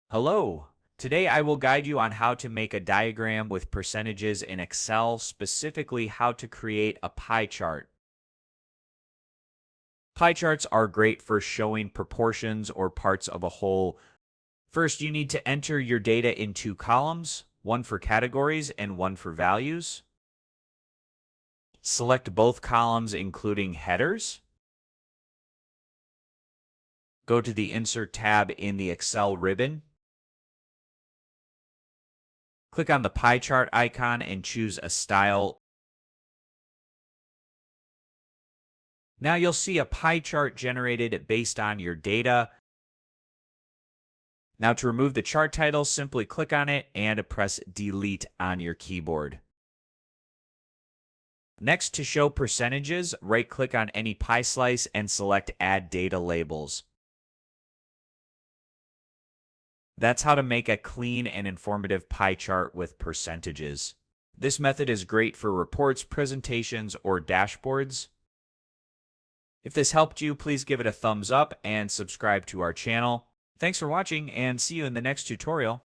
Hello. Today I will guide you on how to make a diagram with percentages in Excel, specifically how to create a pie chart. Pie charts are great for showing proportions or parts of a whole. First, you need to enter your data in two columns, one for categories and one for values. Select both columns including headers. Go to the Insert tab in the Excel ribbon. Click on the pie chart icon and choose a style. Now you'll see a pie chart generated based on your data. Now to remove the chart title, simply click on it and press Delete on your keyboard. Next, to show percentages, right-click on any pie slice and select Add Data Labels. That's how to make a clean and informative pie chart with percentages. This method is great for reports, presentations, or dashboards. If this helped you, please give it a thumbs up and subscribe to our channel. Thanks for watching and see you in the next tutorial.